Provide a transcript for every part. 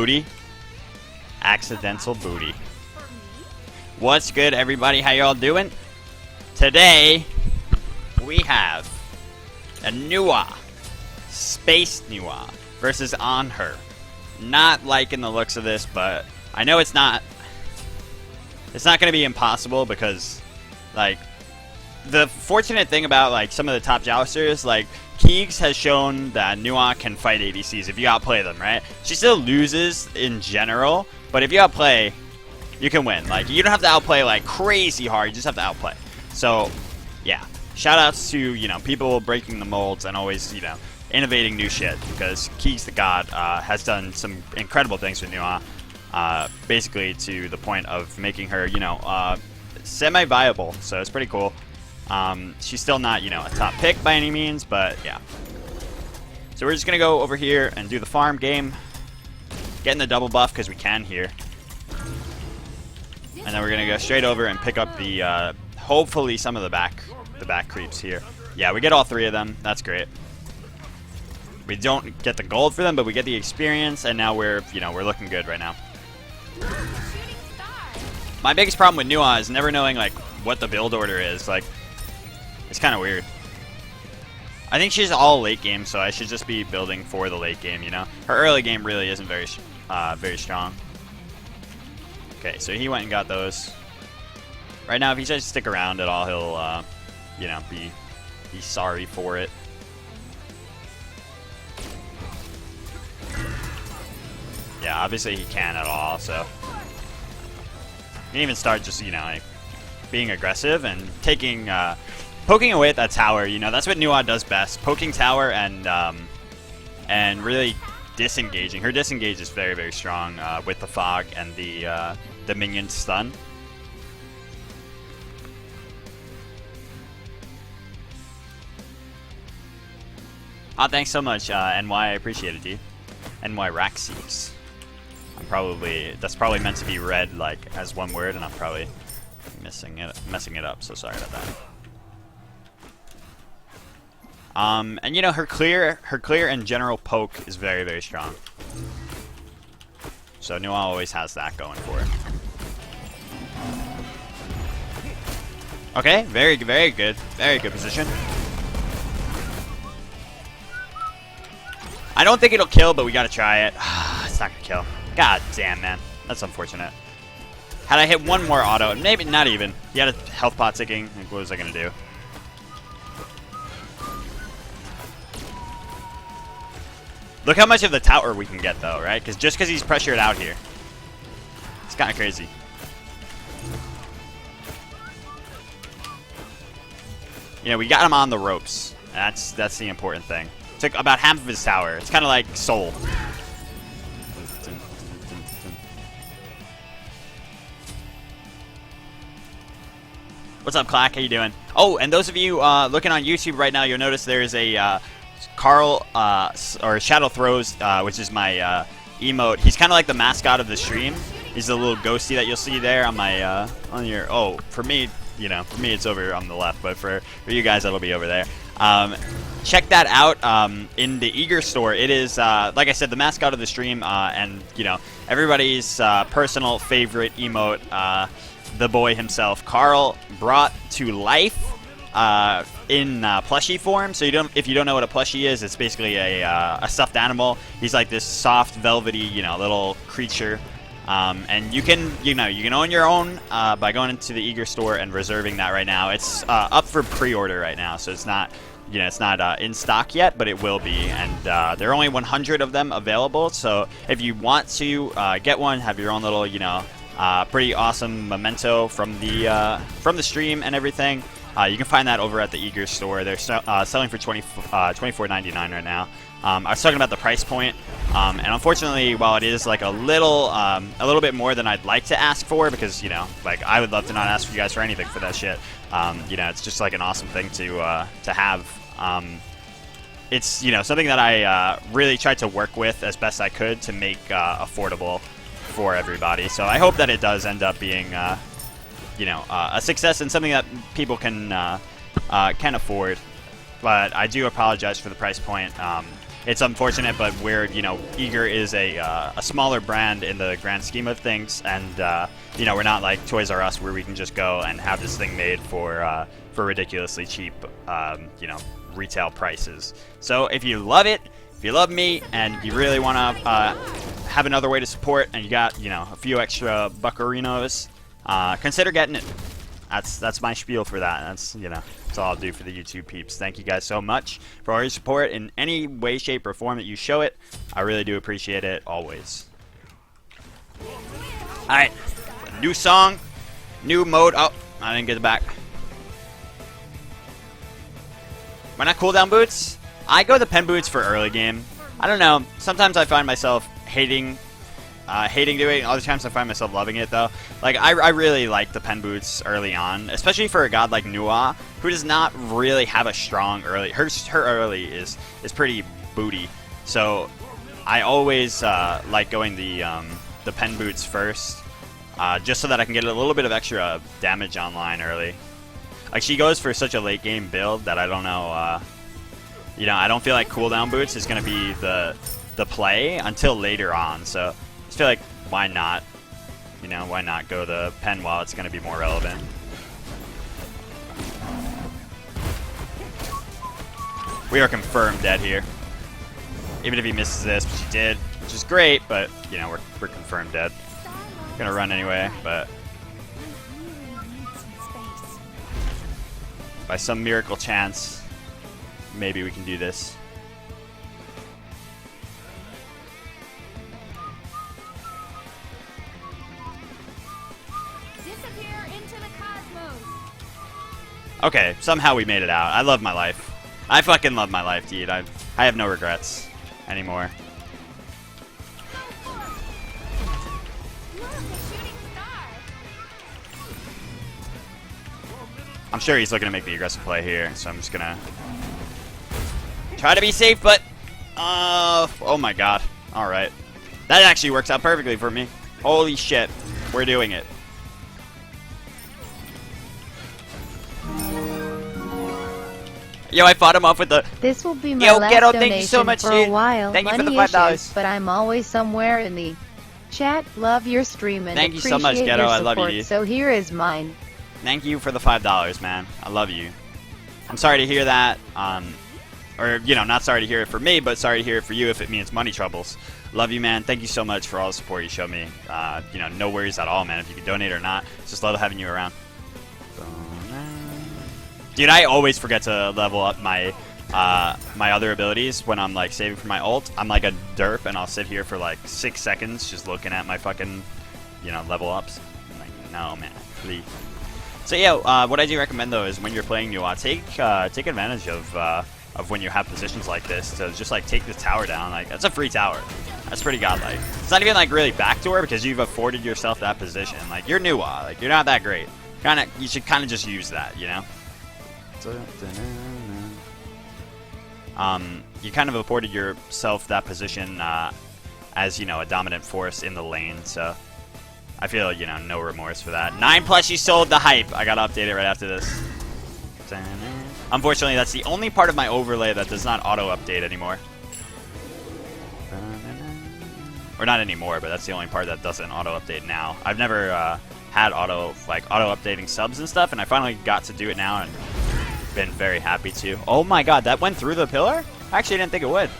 booty. Accidental booty. What's good, everybody? How y'all doing? Today, we have a Nua, Space Nua, versus Anhur. Not liking the looks of this, but I know it's not going to be impossible because, like, the fortunate thing about, like, some of the top jousters, like, Keegs has shown that Nua can fight ADCs if you outplay them, right? She still loses in general, but if you outplay, you can win. Like, you don't have to outplay, like, crazy hard. You just have to outplay. So, yeah. Shoutouts to, you know, people breaking the molds and always, you know, innovating new shit. Because Keegs the God has done some incredible things with Nua. Basically to the point of making her, you know, semi-viable. So it's pretty cool. She's still not, you know, a top pick by any means, but yeah. So we're just going to go over here and do the farm game. Getting the double buff because we can here. And then we're going to go straight over and pick up the, hopefully some of the back creeps here. Yeah, we get all three of them. That's great. We don't get the gold for them, but we get the experience, and now we're, you know, we're looking good right now. My biggest problem with Nua is never knowing, like, what the build order is. Like, it's kind of weird. I think she's all late game, so I should just be building for the late game, you know? Her early game really isn't very strong. Okay, so he went and got those. Right now, if he tries to stick around at all, he'll, you know, be sorry for it. Yeah, obviously he can at all, so. You can even start just, you know, like, being aggressive and taking, poking away at that tower. You know, that's what Nua does best. Poking tower and really disengaging. Her disengage is very, very strong with the fog and the minion stun. Oh, thanks so much, NY. I appreciate it, dude. NY Raxies. That's probably meant to be read like as one word, and I'm probably messing it up. So sorry about that. And you know, her clear and general poke is very, very strong. So Nua always has that going for her. Okay, very, very good position. I don't think it'll kill, but we gotta try it. It's not gonna kill. God damn, man. That's unfortunate. Had I hit one more auto, maybe not even. He had a health pot ticking. Like, what was I gonna do? Look how much of the tower we can get, though, right? Because just because he's pressured out here. It's kind of crazy. You know, we got him on the ropes. That's the important thing. Took about half of his tower. It's kind of like Soul. What's up, Clack? How you doing? Oh, and those of you looking on YouTube right now, you'll notice there's a Carl or Shadow Throws, which is my emote. He's kind of like the mascot of the stream. He's the little ghosty that you'll see there on my on your. Oh, for me, you know, for me it's over on the left, but for you guys, it'll be over there. Check that out in the Eager store. It is, like I said, the mascot of the stream, and you know, everybody's personal favorite emote. The boy himself, Carl, brought to life in plushie form. So if you don't know what a plushie is, it's basically a stuffed animal. He's like this soft, velvety, you know, little creature. And you can own your own by going into the Eager store and reserving that right now. It's up for pre-order right now, so it's not, you know, it's not in stock yet, but it will be. And there are only 100 of them available. So if you want to get one, have your own little, you know, pretty awesome memento from the stream and everything. You can find that over at the Eager store. They're selling for $24.99 right now. I was talking about the price point, and unfortunately, while it is like a little bit more than I'd like to ask for, because you know, like I would love to not ask you guys for anything for that shit. You know, it's just like an awesome thing to have. It's, you know, something that I really tried to work with as best I could to make affordable for everybody. So I hope that it does end up being, you know, a success and something that people can afford. But I do apologize for the price point. it's unfortunate, but we're, you know, Eager is a smaller brand in the grand scheme of things, and you know, we're not like Toys R Us where we can just go and have this thing made for ridiculously cheap, you know, retail prices. So if you love it, if you love me, and you really want to have another way to support, and you got, you know, a few extra buccarinos, consider getting it. That's my spiel for that. That's, you know, that's all I'll do for the YouTube peeps. Thank you guys so much for all your support in any way, shape, or form that you show it. I really do appreciate it always. Alright, new song, new mode. Oh, I didn't get it back. Why not cooldown boots? I go the pen boots for early game. I don't know. Sometimes I find myself hating doing it. Other times I find myself loving it though. Like I really like the pen boots early on, especially for a god like Nua, who does not really have a strong early. Her early is pretty booty. So I always like going the pen boots first, just so that I can get a little bit of extra damage online early. Like, she goes for such a late game build that I don't know. You know, I don't feel like cooldown boots is gonna be the play until later on. So I just feel like, why not? You know, why not go the pen while it's gonna be more relevant? We are confirmed dead here. Even if he misses this, which he did, which is great, but you know, we're confirmed dead. Gonna run anyway, but by some miracle chance, maybe we can do this. Disappear into the cosmos. Okay, somehow we made it out. I love my life. I fucking love my life, dude. I have no regrets anymore. Look, a shooting star. I'm sure he's looking to make the aggressive play here, so I'm just gonna try to be safe, but oh my god. Alright. That actually works out perfectly for me. Holy shit. We're doing it. Yo, I fought him off with the... This will be my Yo, last Ghetto, donation thank you so much, for dude. a while. Thank you for the Money $5. issues, but I'm always somewhere in the chat. Love your stream and Thank you so much, appreciate Ghetto. your I love you, support. dude. So here is mine. Thank you for the $5, man. I love you. I'm sorry to hear that. Or, you know, not sorry to hear it for me, but sorry to hear it for you if it means money troubles. Love you, man. Thank you so much for all the support you show me. You know, no worries at all, man. If you can donate or not, just love having you around. Dude, I always forget to level up my my other abilities when I'm like saving for my ult. I'm like a derp, and I'll sit here for like 6 seconds just looking at my fucking, you know, level ups. I'm like, no, man, please. So yeah, what I do recommend though is when you're playing Nua, take advantage of when you have positions like this to just like take the tower down. Like, that's a free tower. That's pretty godlike. It's not even like really backdoor because you've afforded yourself that position. Like, you're Nua, like you're not that great. You should kind of just use that, you know. You kind of afforded yourself that position as, you know, a dominant force in the lane, so I feel, you know, no remorse for that. 9 plushies sold, the hype. I gotta update it right after this. Unfortunately, that's the only part of my overlay that does not auto-update anymore. Or not anymore, but that's the only part that doesn't auto-update now. I've never had auto-updating subs and stuff, and I finally got to do it now, and been very happy to. Oh my god, that went through the pillar? I actually didn't think it would.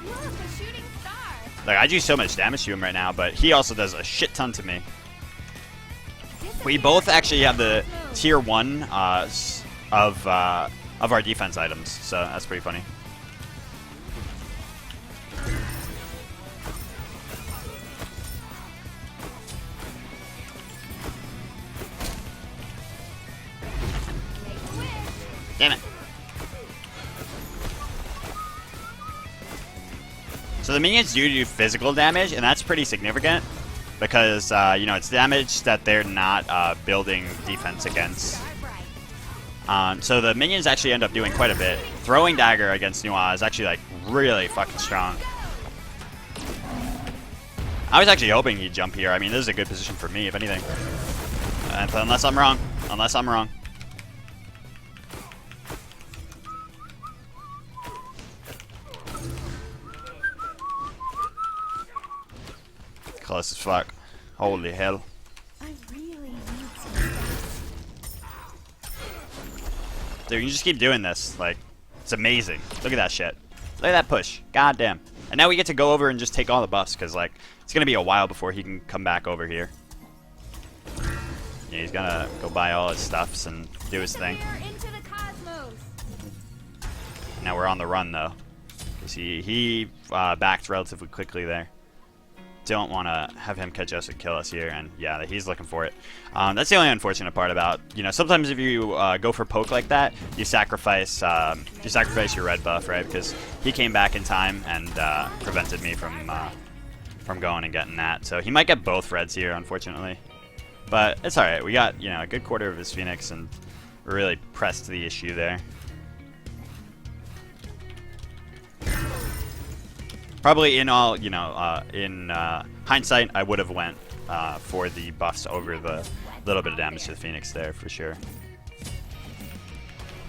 Look, a shooting star. Like, I do so much damage to him right now, but he also does a shit ton to me. We both actually have the tier 1 of our defense items, so that's pretty funny. Damn it. So the minions do physical damage, and that's pretty significant because, you know, it's damage that they're not building defense against. So the minions actually end up doing quite a bit. Throwing dagger against Nua is actually, like, really fucking strong. I was actually hoping he'd jump here. I mean, this is a good position for me, if anything. Unless I'm wrong. Unless I'm wrong. close as fuck. Holy hell. I really need some. Dude, you just keep doing this. Like, it's amazing. Look at that shit. Look at that push. God damn. And now we get to go over and just take all the buffs, because, like, it's going to be a while before he can come back over here. Yeah, he's going to go buy all his stuffs and do his thing. Disappear into the cosmos. Now we're on the run, though. Because he backed relatively quickly there. Don't want to have him catch us and kill us here, and yeah, he's looking for it. That's the only unfortunate part about, you know, sometimes if you go for poke like that, you sacrifice your red buff, right? Because he came back in time and prevented me from going and getting that. So he might get both reds here, unfortunately. But it's all right. We got, you know, a good quarter of his Phoenix, and really pressed the issue there. Probably in all, you know, in hindsight, I would have went for the buffs over the little bit of damage to the Phoenix there, for sure.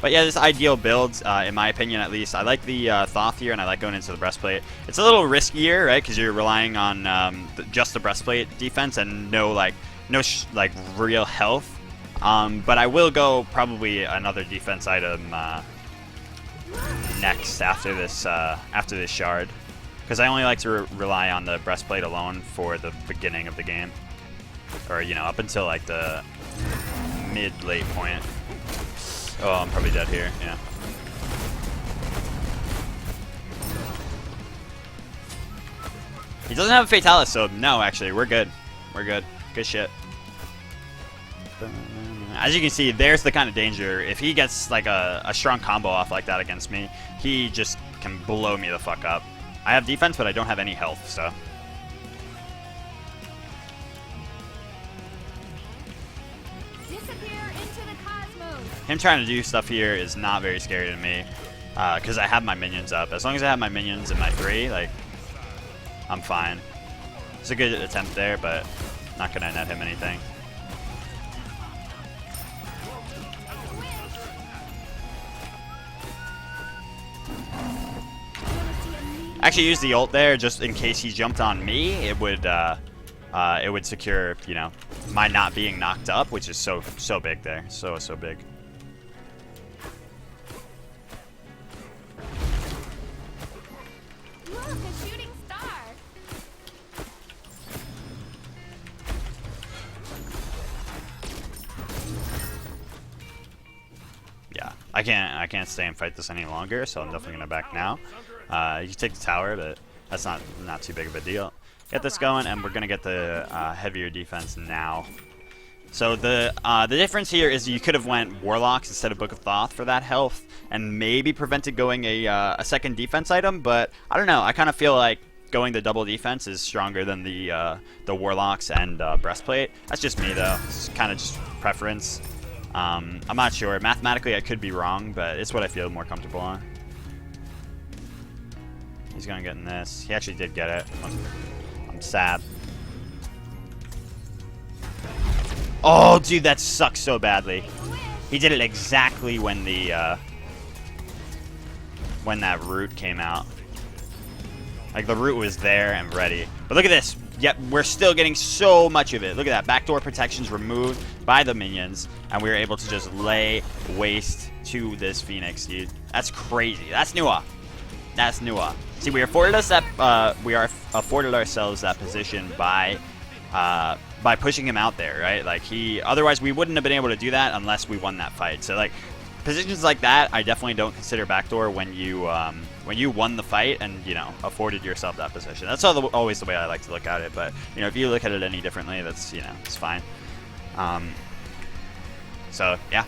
But yeah, this ideal build, in my opinion at least. I like the Thoth here, and I like going into the breastplate. It's a little riskier, right? Because you're relying on just the breastplate defense and no real health. But I will go probably another defense item next after this shard. Because I only like to rely on the breastplate alone for the beginning of the game. Or, you know, up until like the mid-late point. Oh, I'm probably dead here, yeah. He doesn't have a Fatalis, so no, actually, we're good. We're good. Good shit. As you can see, there's the kind of danger. If he gets like a strong combo off like that against me, he just can blow me the fuck up. I have defense, but I don't have any health, so. Disappear into the cosmos. Him trying to do stuff here is not very scary to me, because I have my minions up. As long as I have my minions in my 3, like, I'm fine. It's a good attempt there, but not gonna net him anything. Actually use the ult there just in case he jumped on me. It would secure, you know, my not being knocked up, which is so big there. So big. Look, a shooting star. Yeah, I can't stay and fight this any longer, so I'm definitely gonna back now. You can take the tower, but that's not too big of a deal. Get this going, and we're gonna get the heavier defense now. So the difference here is you could have went Warlocks instead of Book of Thoth for that health, and maybe prevented going a second defense item. But I don't know. I kind of feel like going the double defense is stronger than the Warlocks and breastplate. That's just me though. It's kind of just preference. I'm not sure. Mathematically, I could be wrong, but it's what I feel more comfortable on. He's gonna get in this. He actually did get it. I'm sad. Oh, dude, that sucks so badly. He did it exactly when the when that root came out. Like the root was there and ready. But look at this. Yep, we're still getting so much of it. Look at that. Backdoor protections removed by the minions, and we were able to just lay waste to this Phoenix, dude. That's crazy. That's Nua. That's Nua. See, we afforded ourselves that position by pushing him out there, right? Like otherwise we wouldn't have been able to do that unless we won that fight. So like positions like that, I definitely don't consider backdoor when you won the fight and, you know, afforded yourself that position. That's always the way I like to look at it. But, you know, if you look at it any differently, that's, you know, it's fine. So yeah.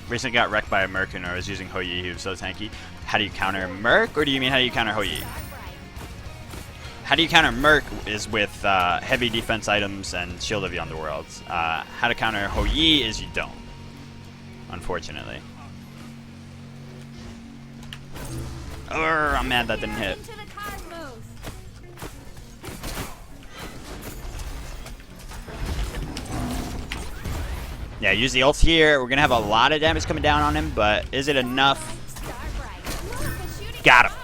Recently got wrecked by a Merc and I was using Hou Yi. He was so tanky. How do you counter Merc, or do you mean how do you counter Hou Yi? How do you counter Merc is with heavy defense items and Shield of the Underworld. How to counter Hou Yi is you don't, unfortunately. I'm mad that didn't hit. Yeah, use the ult here. We're going to have a lot of damage coming down on him, but is it enough? Got him.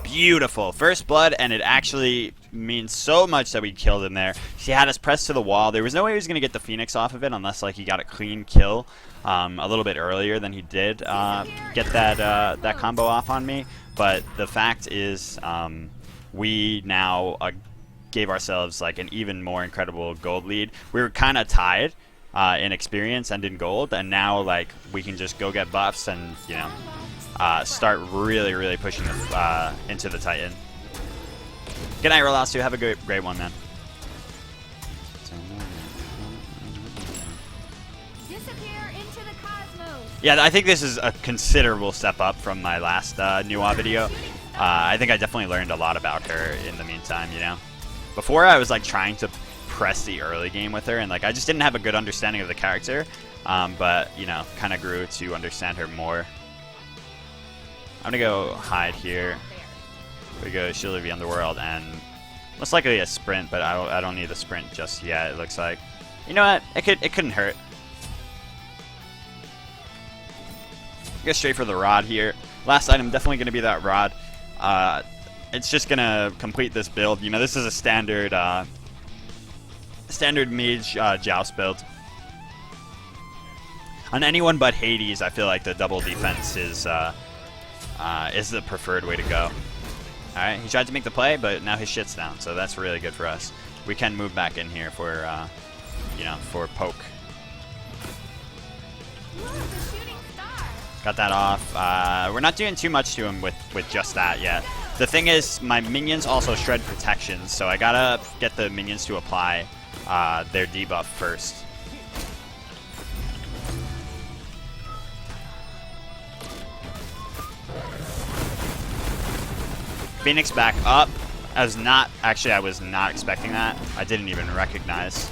Beautiful. First blood, and it actually means so much that we killed him there. He had us pressed to the wall. There was no way he was going to get the Phoenix off of it unless like he got a clean kill a little bit earlier than he did get that combo off on me. But the fact is, we now gave ourselves like an even more incredible gold lead. We were kind of tied in experience and in gold, and now like we can just go get buffs and start really pushing into the Titan. Good night, Rolastu. Have a great one, man. Disappear into the cosmos. Yeah, I think this is a considerable step up from my last Nuwa video. I think I definitely learned a lot about her in the meantime, Before I was like trying to press the early game with her, and like I just didn't have a good understanding of the character, but kind of grew to understand her more. I'm gonna go hide here. We go Shield of the Underworld, and most likely a sprint, but I don't need the sprint just yet. It looks like, you know what? It couldn't hurt. Go straight for the rod here. Last item definitely gonna be that rod. It's just gonna complete this build. This is a standard mage Joust build. On anyone but Hades, I feel like the double defense is the preferred way to go. Alright, he tried to make the play, but now his shit's down, so that's really good for us. We can move back in here for, for poke. Got that off. We're not doing too much to him with just that yet. The thing is, my minions also shred protections, so I gotta get the minions to apply their debuff first. Phoenix back up. I was not expecting that. I didn't even recognize.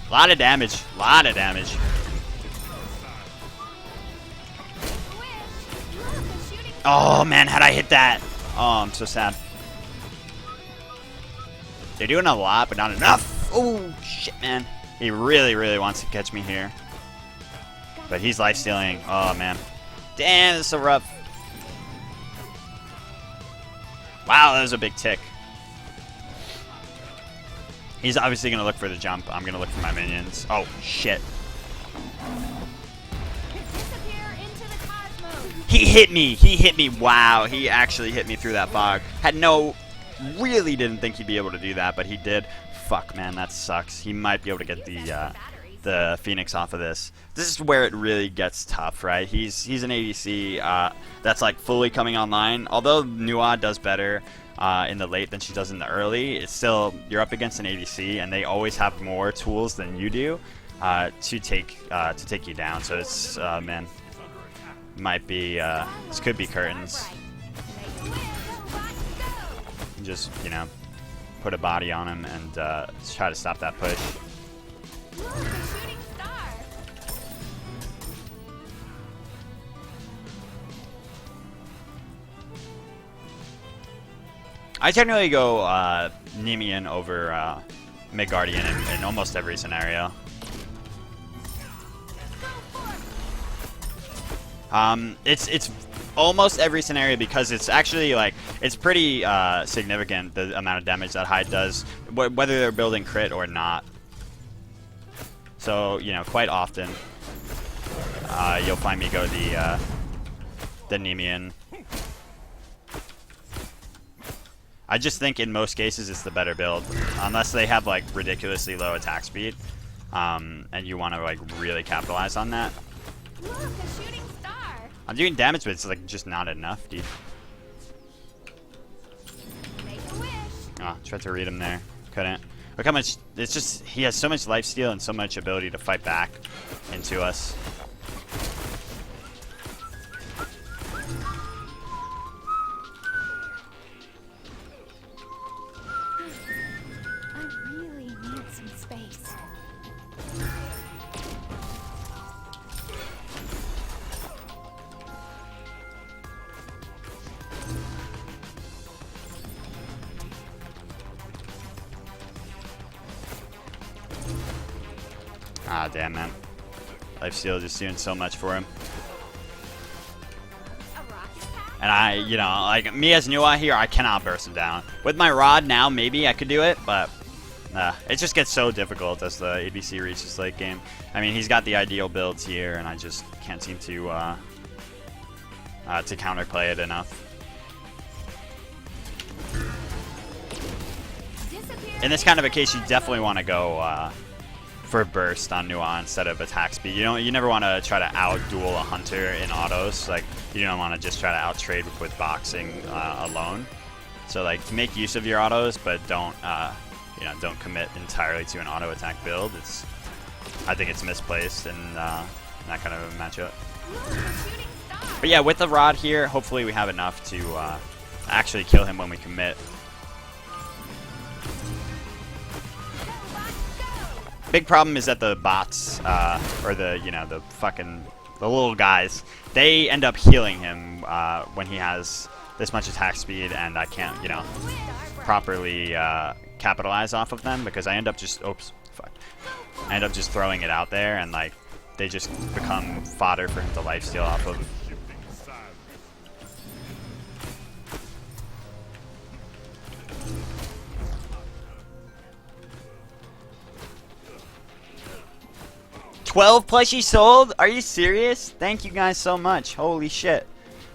A lot of damage. Oh man, had I hit that? Oh, I'm so sad. They're doing a lot, but not enough. Oh shit, man. He really wants to catch me here. But he's life stealing. Oh man. Damn, this is so rough. Wow, that was a big tick. He's obviously going to look for the jump. I'm going to look for my minions. Oh, shit. He hit me. Wow, he actually hit me through that fog. Really didn't think he'd be able to do that, but he did. Fuck, man, that sucks. He might be able to get the Phoenix off of this. This is where it really gets tough, right? He's an ADC that's like fully coming online. Although Nuwa does better in the late than she does in the early, it's still, you're up against an ADC, and they always have more tools than you do to take you down. So it's man, might be this could be curtains. Just put a body on him and try to stop that push. I generally go Nemean over Midgardian in almost every scenario. It's almost every scenario because it's actually like it's pretty significant the amount of damage that Hyde does, whether they're building crit or not. So quite often you'll find me go the Nemean. I just think in most cases it's the better build, unless they have like ridiculously low attack speed, and you want to like really capitalize on that. Look, a shooting star. I'm doing damage, but it's like just not enough, dude. Make a wish. Oh, tried to read him there, couldn't. Look how much. It's just he has so much lifesteal and so much ability to fight back into us. Ah, damn, man. Lifesteal just doing so much for him. And like me as Nua here, I cannot burst him down. With my rod now, maybe I could do it, but it just gets so difficult as the ABC reaches late game. I mean, he's got the ideal builds here, and I just can't seem to counterplay it enough. In this kind of a case, you definitely want to go for burst on Nua instead of attack speed. You never want to try to out-duel a hunter in autos. Like, you don't want to just try to out-trade with boxing alone. So like, make use of your autos, but don't don't commit entirely to an auto attack build. I think it's misplaced in that kind of a matchup. But yeah, with the rod here, hopefully we have enough to actually kill him when we commit. Big problem is that the bots, or the little guys, they end up healing him when he has this much attack speed, and I can't, properly capitalize off of them because I end up just, I end up just throwing it out there, and like they just become fodder for him to lifesteal off of. $12 plushies sold? Are you serious? Thank you guys so much. Holy shit.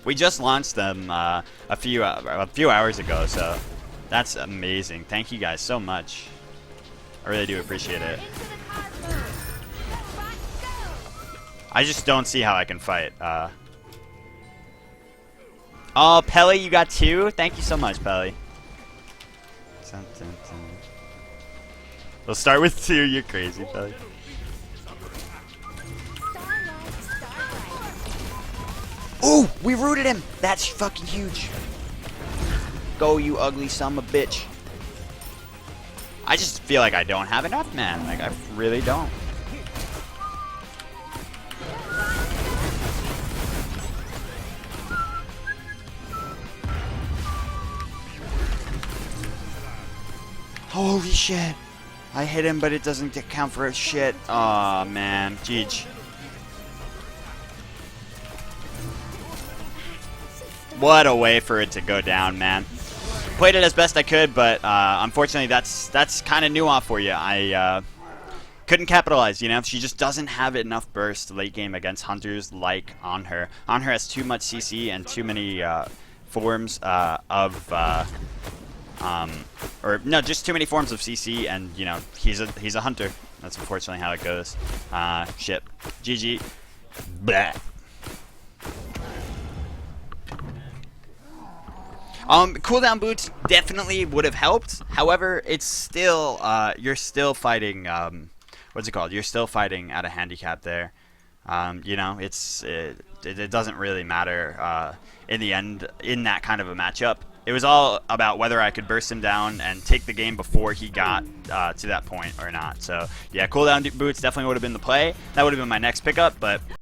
We just launched them a few hours ago, so that's amazing. Thank you guys so much. I really do appreciate it. I just don't see how I can fight. Oh, Pelly, you got 2? Thank you so much, Pelly. We'll start with 2. You're crazy, Pelly. Ooh, we rooted him. That's fucking huge. Go, you ugly son of a bitch. I just feel like I don't have enough, man. Like, I really don't. Holy shit. I hit him, but it doesn't count for a shit. Aw, man. Jeej. What a way for it to go down, man. Played it as best I could, but unfortunately that's kind of nuanced for you. I couldn't capitalize, She just doesn't have enough burst late game against hunters like Anhur. Anhur has too much CC and too many forms just too many forms of CC, and he's a hunter. That's unfortunately how it goes. Shit. GG. Blah. Cooldown boots definitely would have helped. However, it's still you're still fighting. What's it called? You're still fighting at a handicap there. It doesn't really matter in the end in that kind of a matchup. It was all about whether I could burst him down and take the game before he got to that point or not. So yeah, cooldown boots definitely would have been the play. That would have been my next pickup, but